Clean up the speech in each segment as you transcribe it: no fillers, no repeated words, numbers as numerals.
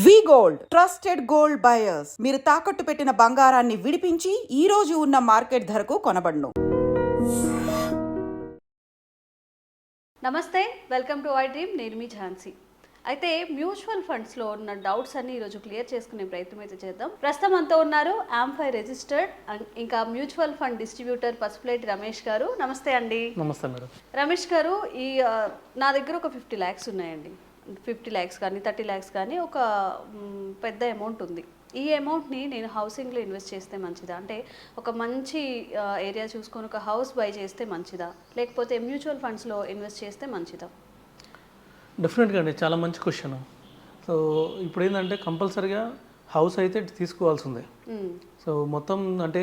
వి gold trusted gold buyers. మీరు తాకట్టు పెట్టిన బంగారాన్ని విడిపించి ఈ రోజు ఉన్న మార్కెట్ ధరకు కొనబడును. నమస్తే, వెల్కమ్ టు ఐ డ్రీమ్. నేను మీ ఝాన్సీ. అయితే మ్యూచువల్ ఫండ్స్లో ఉన్న డౌట్స్ అన్ని ఈరోజు క్లియర్ చేసుకునే ప్రయత్నం అయితే చేద్దాం. ప్రస్తుతం అంతా ఉన్నారు ఆంఫై రిజిస్టర్డ్ ఇంకా mutual fund distributor Pasupuleti Ramesh గారు. నమస్తే అండి. నమస్తే మేడం. రమేష్ గారు, నా దగ్గర ఒక 50 lakhs ఉన్నాయండి. 50 lakhs కానీ 30 lakhs కానీ ఒక పెద్ద అమౌంట్ ఉంది. ఈ అమౌంట్ని నేను హౌసింగ్లో ఇన్వెస్ట్ చేస్తే మంచిదా, అంటే ఒక మంచి ఏరియా చూసుకొని ఒక హౌస్ బై చేస్తే మంచిదా, లేకపోతే మ్యూచువల్ ఫండ్స్లో ఇన్వెస్ట్ చేస్తే మంచిదా? డెఫినెట్గా అండి, చాలా మంచి క్వశ్చన్. సో ఇప్పుడు ఏంటంటే కంపల్సరీగా హౌస్ అయితే తీసుకోవాల్సిందే. సో మొత్తం అంటే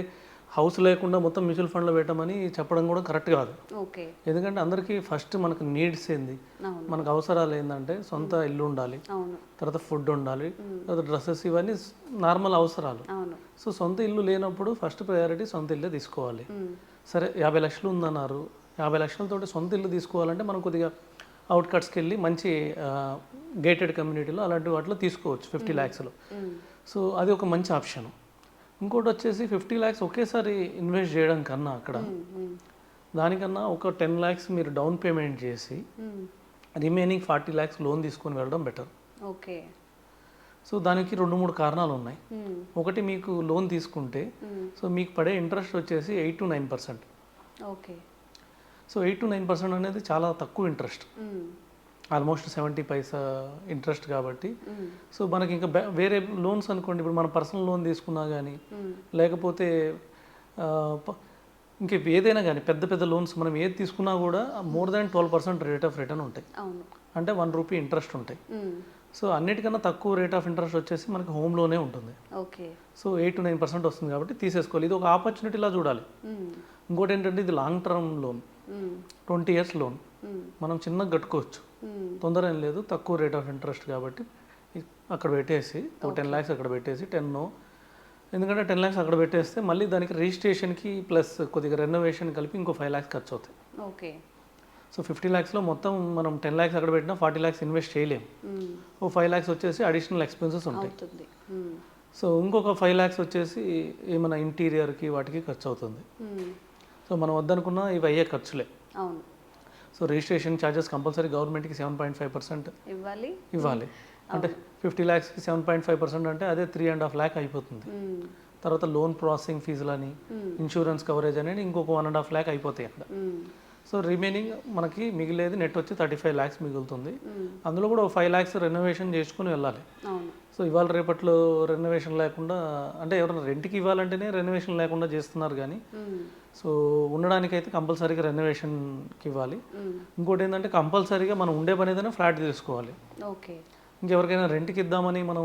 హౌస్ లేకుండా మొత్తం మ్యూచువల్ ఫండ్లో పెట్టమని చెప్పడం కూడా కరెక్ట్ కాదు. ఓకే. ఎందుకంటే అందరికీ ఫస్ట్ మనకు నీడ్స్ ఏంది, మనకు అవసరాలు ఏంటంటే సొంత ఇల్లు ఉండాలి, తర్వాత ఫుడ్ ఉండాలి, తర్వాత డ్రెస్సెస్, ఇవన్నీ నార్మల్ అవసరాలు. సో సొంత ఇల్లు లేనప్పుడు ఫస్ట్ ప్రయారిటీ సొంత ఇల్లే తీసుకోవాలి. సరే 50 లక్షలు ఉందన్నారు, 50 లక్షలతోటి సొంత ఇల్లు తీసుకోవాలంటే మనం కొద్దిగా అవుట్కట్స్కి వెళ్ళి మంచి గేటెడ్ కమ్యూనిటీలో అలాంటి వాటిలో తీసుకోవచ్చు 50 lakhsలో. సో అది ఒక మంచి ఆప్షన్. ఇంకోటి వచ్చేసి 50 lakhs ఒకేసారి ఇన్వెస్ట్ చేయడం కన్నా అక్కడ దానికన్నా ఒక 10 lakhs మీరు డౌన్ పేమెంట్ చేసి రిమైనింగ్ 40 lakhs లోన్ తీసుకొని వెళ్ళడం బెటర్. ఓకే. సో దానికి 2-3 కారణాలు ఉన్నాయి. ఒకటి, మీకు లోన్ తీసుకుంటే సో మీకు పడే ఇంట్రెస్ట్ వచ్చేసి 8 to 9%. ఓకే. సో 8 to 9% అనేది చాలా తక్కువ ఇంట్రెస్ట్, ఆల్మోస్ట్ 70 paisa ఇంట్రెస్ట్ కాబట్టి. సో మనకి ఇంకా వేరే లోన్స్ అనుకోండి, ఇప్పుడు మన పర్సనల్ లోన్ తీసుకున్నా కానీ లేకపోతే ఇంక ఏదైనా కానీ పెద్ద పెద్ద లోన్స్ మనం ఏది తీసుకున్నా కూడా more than 12% rate of return ఉంటాయి, అంటే 1 రూపీ ఇంట్రెస్ట్ ఉంటాయి. సో అన్నిటికన్నా తక్కువ రేట్ ఆఫ్ ఇంట్రెస్ట్ వచ్చేసి మనకి హోమ్ లోనే ఉంటుంది. ఓకే. సో 8 to 9% వస్తుంది కాబట్టి తీసేసుకోవాలి. ఇది ఒక ఆపర్చునిటీలా చూడాలి. ఇంకోటి ఏంటంటే ఇది long term loan, 20 years loan, మనం చిన్నగా కట్టుకోవచ్చు, తొందర ఏం లేదు, తక్కువ రేట్ ఆఫ్ ఇంట్రెస్ట్ కాబట్టి అక్కడ పెట్టేసి 10 lakhs అక్కడ పెట్టేసి 10 ఎందుకంటే 10 lakhs అక్కడ పెట్టేస్తే మళ్ళీ దానికి రిజిస్ట్రేషన్కి ప్లస్ కొద్దిగా రెనోవేషన్ కలిపి ఇంకో 5 lakhs ఖర్చు అవుతాయి. ఓకే. సో 50 lakhsలో మొత్తం మనం 10 lakhs అక్కడ పెట్టినా 40 lakhs ఇన్వెస్ట్ చేయలేము. ఓ 5 lakhs వచ్చేసి అడిషనల్ ఎక్స్పెన్సెస్ ఉంటాయి. సో ఇంకొక 5 lakhs వచ్చేసి ఏమైనా ఇంటీరియర్కి వాటికి ఖర్చు అవుతుంది. సో మనం వద్దనుకున్నా ఇవి అయ్యే ఖర్చులే. సో రిజిస్ట్రేషన్ ఛార్జెస్ కంపల్సరీ గవర్నమెంట్కి 7.5% ఇవ్వాలి. అంటే 50 lakhsకి 7.5% అంటే అదే 3.5 lakh అయిపోతుంది. తర్వాత లోన్ ప్రాసెసింగ్ ఫీజులని, ఇన్సూరెన్స్ కవరేజ్ అనేది ఇంకొక 1.5 lakh అయిపోతాయి అక్కడ. సో రిమైనింగ్ మనకి మిగిలేది నెట్ వచ్చి 35 lakhs మిగులుతుంది. అందులో కూడా 5 lakhs రెనోవేషన్ చేసుకుని వెళ్ళాలి. సో ఇవాళ రేపట్లో రెనోవేషన్ లేకుండా, అంటే ఎవరైనా రెంట్కి ఇవ్వాలంటేనే రెనోవేషన్ లేకుండా చేస్తున్నారు కానీ సో ఉండడానికైతే కంపల్సరీగా రెనోవేషన్కి ఇవ్వాలి. ఇంకోటి ఏంటంటే కంపల్సరీగా మనం ఉండే పని ఏదైనా ఫ్లాట్ తీసుకోవాలి. ఓకే. ఇంకెవరికైనా రెంట్కి ఇద్దామని మనం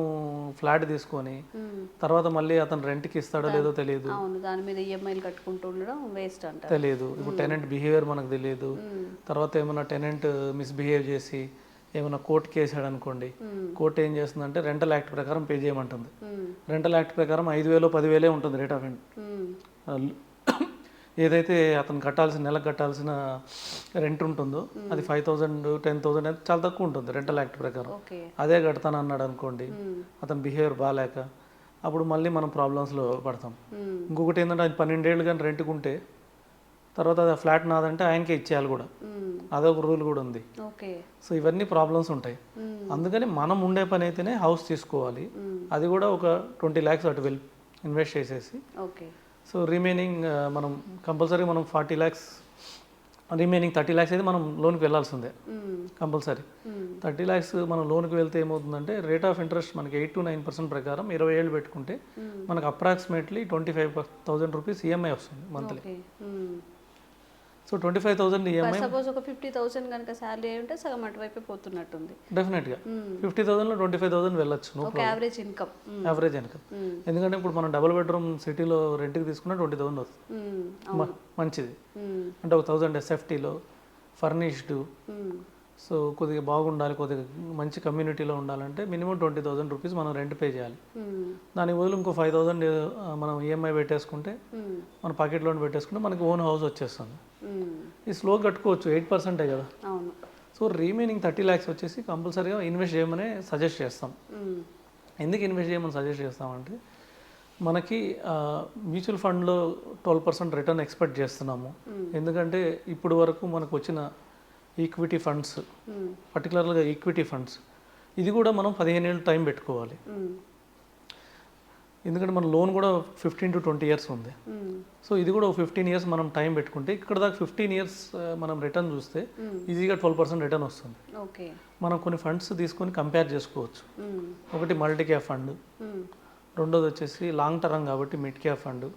ఫ్లాట్ తీసుకొని తర్వాత మళ్ళీ అతను రెంట్కి ఇస్తాడో లేదో తెలియదు, దాని మీద ఈఎంఐలు కట్టుకుంటూ ఉండడం వేస్ట్ అంట, తెలియదు. ఇప్పుడు టెనెంట్ బిహేవియర్ మనకు తెలియదు. తర్వాత ఏమైనా టెనెంట్ మిస్బిహేవ్ చేసి ఏమైనా కోర్టు కేసాడు అనుకోండి, కోర్టు ఏం చేస్తుందంటే రెంటల్ యాక్ట్ ప్రకారం పే చేయమంటుంది. రెంటల్ యాక్ట్ ప్రకారం 5,000 10,000 ఉంటుంది రేట్ ఆఫ్ ఏదైతే అతను కట్టాల్సిన నెలకు కట్టాల్సిన రెంట్ ఉంటుందో అది 5,000 10,000 అయితే చాలా తక్కువ ఉంటుంది రెంటల్ యాక్ట్ ప్రకారం. అదే కడతాను అన్నాడు అనుకోండి, అతని బిహేవియర్ బాగాలేక, అప్పుడు మళ్ళీ మనం ప్రాబ్లమ్స్లో పడతాం. ఇంకొకటి ఏంటంటే అది 12 ఏళ్ళు కానీ రెంట్కుంటే తర్వాత అది ఫ్లాట్ నాదంటే ఆయనకే ఇచ్చేయాలి కూడా, అదొక రూల్ కూడా ఉంది. సో ఇవన్నీ ప్రాబ్లమ్స్ ఉంటాయి. అందుకని మనం ఉండే పని అయితేనే హౌస్ తీసుకోవాలి. అది కూడా ఒక 20 lakhs అటు వెళ్ళి ఇన్వెస్ట్ చేసేసి సో రిమైనింగ్ మనం కంపల్సరీ మనం 40 lakhs, రిమైనింగ్ 30 lakhs అయితే మనం లోన్కి వెళ్ళాల్సిందే కంపల్సరీ. 30 lakhs మనం లోన్కి వెళ్తే ఏమవుతుందంటే రేట్ ఆఫ్ ఇంట్రెస్ట్ మనకి 8 to 9% ప్రకారం 20 ఏళ్ళు పెట్టుకుంటే మనకు అప్రాక్సిమేట్లీ 25,000 రూపీస్ ఈఎంఐ వస్తుంది మంత్లీ. సో 25,000 ఈఎంఐ, సపోజ్ ఒక 50,000 కనుక శాలరీ ఉంటే సగం అటువైపు పోతున్నట్టుంది. డెఫినెట్గా 50,000లో 25,000 వెళ్ళొచ్చు, యావరేజ్ ఇన్కమ్. ఎందుకంటే ఇప్పుడు మనం డబుల్ బెడ్రూమ్ సిటీలో రెంట్కి తీసుకున్న 20,000 వస్తుంది, మంచిది. అంటే ఒక 1,000 ఎస్ఎఫ్టీలో ఫర్నిష్డ్, సో కొద్దిగా బాగుండాలి, కొద్దిగా మంచి కమ్యూనిటీలో ఉండాలంటే మినిమం 20,000 రూపీస్ మనం రెంట్ పే చేయాలి. దాని బదులు ఇంకో 5,000 మనం ఈఎంఐ పెట్టేసుకుంటే, మన పాకెట్ లోన్ పెట్టేసుకుంటే మనకి ఓన్ హౌస్ వచ్చేస్తుంది. ఈ స్లో కట్టుకోవచ్చు, 8% కదా. సో రిమైనింగ్ 30 lakhs వచ్చేసి కంపల్సరీగా ఇన్వెస్ట్ చేయమని సజెస్ట్ చేస్తాం. ఎందుకు ఇన్వెస్ట్ చేయమని సజెస్ట్ చేస్తామంటే మనకి మ్యూచువల్ ఫండ్లో 12% రిటర్న్ ఎక్స్పెక్ట్ చేస్తున్నాము. ఎందుకంటే ఇప్పుడు వరకు మనకు వచ్చిన ఈక్విటీ ఫండ్స్, పర్టికులర్గా ఈక్విటీ ఫండ్స్, ఇది కూడా మనం 15 ఏళ్ళు టైం పెట్టుకోవాలి. ఎందుకంటే మన లోన్ కూడా 15 to 20 years ఉంది. సో ఇది కూడా 15 years మనం టైం పెట్టుకుంటే ఇక్కడ దాకా 15 years మనం రిటర్న్ చూస్తే ఈజీగా 12% రిటర్న్ వస్తుంది. మనం కొన్ని ఫండ్స్ తీసుకొని కంపేర్ చేసుకోవచ్చు. ఒకటి మల్టీ క్యాప్ ఫండ్, రెండోది వచ్చేసి లాంగ్ టర్మ్ కాబట్టి మిడ్ క్యాప్ ఫండ్,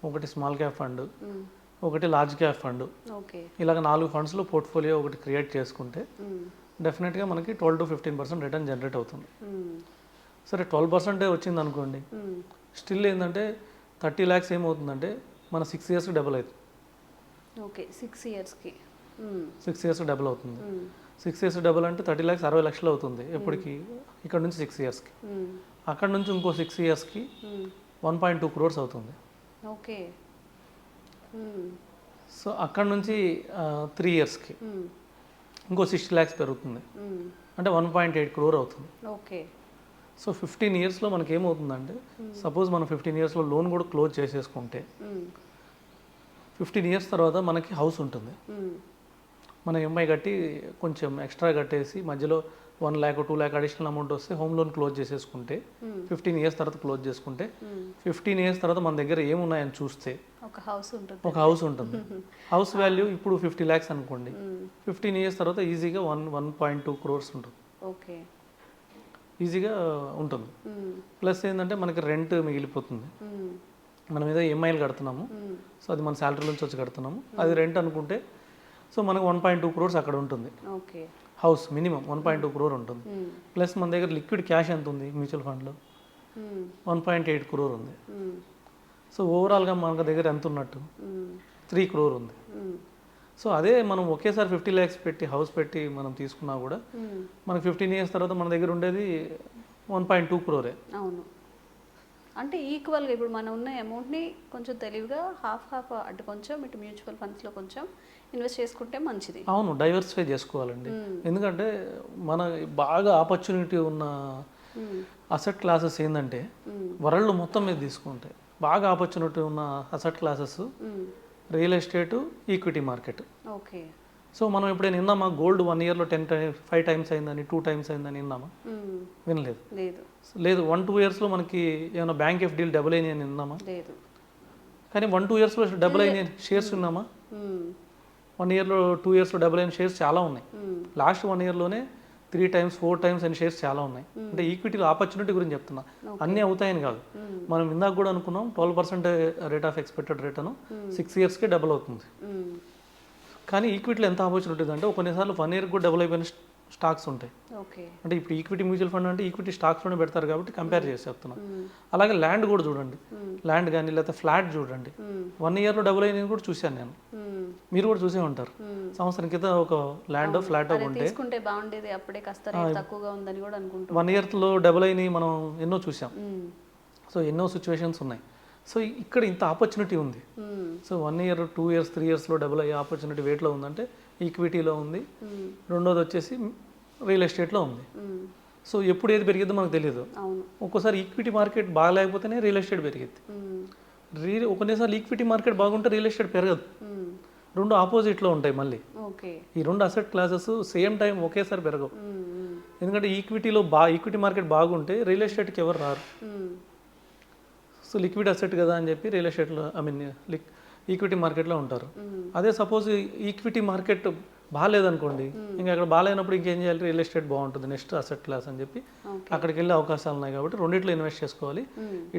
ఒకటి స్మాల్ క్యాప్ ఫండ్, ఒకటి లార్జ్ క్యాప్ ఫండ్. ఇలాగ 4 ఫండ్స్లో పోర్ట్ఫోలియో ఒకటి క్రియేట్ చేసుకుంటే డెఫినెట్గా మనకి 12 to 15% రిటర్న్ జనరేట్ అవుతుంది. సరే 12% వచ్చింది అనుకోండి, స్టిల్ ఏంటంటే 30 lakhs ఏమవుతుందంటే మన 6 yearsకి డబుల్ అవుతుంది. 6 years డబుల్ అవుతుంది. 6 years డబుల్ అంటే 30 lakhs 60 లక్షలు అవుతుంది. ఎప్పటికి? ఇక్కడ నుంచి 6 yearsకి. అక్కడ నుంచి ఇంకో 6 yearsకి 1.2 crores అవుతుంది. సో అక్కడ నుంచి 3 yearsకి ఇంకో 60 lakhs పెరుగుతుంది, అంటే 1.8 crore అవుతుంది. సో 15 yearsలో మనకి ఏమవుతుందంటే, సపోజ్ మనం 15 yearsలో లోన్ కూడా క్లోజ్ చేసేసుకుంటే 15 years తర్వాత మనకి హౌస్ ఉంటుంది. మన ఎంఐ కట్టి కొంచెం ఎక్స్ట్రా కట్టేసి మధ్యలో 1 lakh 2 lakh అడిషనల్ అమౌంట్ వస్తే హోమ్ లోన్ క్లోజ్ చేసేసుకుంటే 15 years తర్వాత క్లోజ్ చేసుకుంటే 15 years తర్వాత మన దగ్గర ఏమున్నాయని చూస్తే ఒక హౌస్ ఉంటుంది. హౌస్ వాల్యూ ఇప్పుడు 50 lakhs అనుకోండి, 15 years తర్వాత ఈజీగా 1.2 crores ఉంటుంది. ఈజీగా ఉంటుంది. ప్లస్ ఏంటంటే మనకి రెంట్ మిగిలిపోతుంది. మనం ఏదో ఈఎంఐలు కడుతున్నాము, సో అది మన శాలరీ నుంచి వచ్చి కడుతున్నాము, అది రెంట్ అనుకుంటే సో మనకు 1.2 crores అక్కడ ఉంటుంది. హౌస్ మినిమం 1.2 crore ఉంటుంది. ప్లస్ మన దగ్గర లిక్విడ్ క్యాష్ ఎంత ఉంది మ్యూచువల్ ఫండ్లో? 1.8 crore ఉంది. సో ఓవరాల్గా మన దగ్గర ఎంత ఉన్నట్టు? 3 crore ఉంది. సో అదే మనం ఒకేసారి 50 lakhs పెట్టి హౌస్ పెట్టి మనం తీసుకున్నా కూడా మనకు 15 years తర్వాత మన దగ్గర ఉండేది 1.2 crore. అవును, అంటే ఈక్వల్గా ఇప్పుడు మనం ఉన్న అమౌంట్ని కొంచెం తెలివిగా హాఫ్ అటు కొంచెం ఇటు మ్యూచువల్ ఫండ్స్లో కొంచెం ఇన్వెస్ట్ చేసుకుంటే మంచిది. అవును, డైవర్సిఫై చేసుకోవాలండి. ఎందుకంటే మన బాగా ఆపర్చునిటీ ఉన్న అసెట్ క్లాసెస్ ఏంటంటే వరల్డ్ మొత్తం మీద తీసుకుంటే బాగా ఆపర్చునిటీ ఉన్న asset classes real estate, equity market. So మనం ఎప్పుడైనా విన్నామా గోల్డ్ 1 yearలో 5 times అయిందని, 2 times అయిందని విన్నామా? వినలేదు. లేదు. 1-2 yearsలో మనకి ఏమైనా బ్యాంక్ ఎఫ్డీలు డబుల్ అయినాయి అని విన్నామా? కానీ 1-2 yearsలో డబుల్ అయిన షేర్స్ విన్నామా? 1 yearలో 2 yearsలో డబుల్ అయిన షేర్స్ చాలా ఉన్నాయి. లాస్ట్ 1 yearలోనే 3 times 4 times అని షేర్స్ చాలా ఉన్నాయి. అంటే ఈక్విటీలో ఆపర్చునిటీ గురించి చెప్తున్నా, అన్నీ అవుతాయని కాదు. మనం ఇందాక కూడా అనుకున్నాం 12% రేట్ ఆఫ్ ఎక్స్పెక్టెడ్ రిటర్న్ 6 yearsకే డబుల్ అవుతుంది. కానీ ఈక్విటీలో ఎంత ఆపర్చునిటీ అంటే కొన్నిసార్లు 1 year కూడా డబుల్ అయిపోయిన స్టాక్స్ ఉంటాయి. అంటే ఇప్పుడు ఈక్విటీ మ్యూచువల్ ఫండ్ అంటే ఈక్విటీ స్టాక్స్లోనే పెడతారు కాబట్టి కంపేర్ చేసి చెప్తున్నాం. అలాగే ల్యాండ్ కూడా చూడండి, ల్యాండ్ కానీ లేకపోతే ఫ్లాట్ చూడండి, 1 yearలో డబుల్ అయినది కూడా చూశాను నేను. మీరు కూడా చూసే ఉంటారు. సంవత్సరం క్రితం ఒక ల్యాండ్ ఫ్లాట్ ఉంటే 1 yearలో డబుల్ అయినవి మనం ఎన్నో చూసాం. సో ఎన్నో సిచ్యువేషన్స్ ఉన్నాయి. సో ఇక్కడ ఇంత ఆపర్చునిటీ ఉంది. సో 1 year 2 years 3 yearsలో డబుల్ అయ్యే ఆపర్చునిటీ వేట్లో ఉందంటే ఈక్విటీలో ఉంది. రెండోది వచ్చేసి రియల్ ఎస్టేట్లో ఉంది. సో ఎప్పుడు ఏది పెరిగిద్దో మనకు తెలియదు. ఒక్కోసారి ఈక్విటీ మార్కెట్ బాగాలేకపోతేనే రియల్ ఎస్టేట్ పెరిగిద్ది. కొన్నిసార్లు ఈక్విటీ మార్కెట్ బాగుంటే రియల్ ఎస్టేట్ పెరగదు. రెండు ఆపోజిట్లో ఉంటాయి. మళ్ళీ ఈ రెండు అసెట్ క్లాసెస్ సేమ్ టైం ఒకేసారి పెరగవు. ఎందుకంటే ఈక్విటీ మార్కెట్ బాగుంటే రియల్ ఎస్టేట్కి ఎవరు రారు. సో లిక్విడ్ అసెట్ కదా అని చెప్పి రియల్ ఎస్టేట్లో ఈక్విటీ మార్కెట్లో ఉంటారు. అదే సపోజ్ ఈక్విటీ మార్కెట్ బాగాలేదనుకోండి, ఇంకా అక్కడ బాగాలేనప్పుడు ఇంకేం చేయాలి? రియల్ ఎస్టేట్ బాగుంటుంది నెక్స్ట్ అసెట్ క్లాస్ అని చెప్పి అక్కడికి వెళ్ళే అవకాశాలు ఉన్నాయి. కాబట్టి రెండిట్లో ఇన్వెస్ట్ చేసుకోవాలి.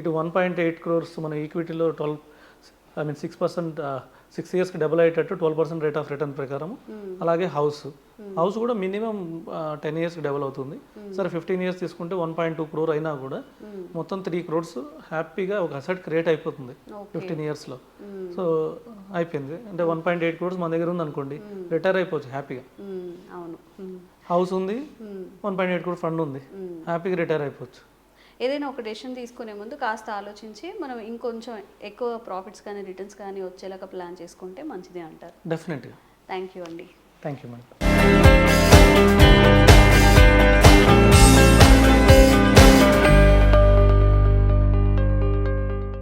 ఇటు 1.8 crores మన ఈక్విటీలో 6 yearsకి డబుల్ అయ్యేటట్టు 12% రేట్ ఆఫ్ రిటర్న్ ప్రకారం. అలాగే హౌస్ కూడా మినిమం 10 yearsకి డబుల్ అవుతుంది. సరే 15 years తీసుకుంటే 1.2 crore అయినా కూడా మొత్తం 3 crores హ్యాపీగా ఒక అసెట్ క్రియేట్ అయిపోతుంది 15 yearsలో. సో అయిపోయింది అంటే 1.8 crores మన దగ్గర ఉంది అనుకోండి, రిటైర్ అయిపోవచ్చు హ్యాపీగా. హౌస్ ఉంది, 1.8 crore ఫండ్ ఉంది, హ్యాపీగా రిటైర్ అయిపోవచ్చు. ఏదైనా ఒక డెసిషన్ తీసుకునే ముందు కాస్త ఆలోచించి మనం ఇంకొంచెం ఎక్కువ ప్రాఫిట్స్ కానీ రిటర్న్స్ కానీ వచ్చేలాగా ప్లాన్ చేసుకుంటే మంచిది అంటారు. డెఫినెట్గా. థ్యాంక్ యూ అండి. Thank you madam.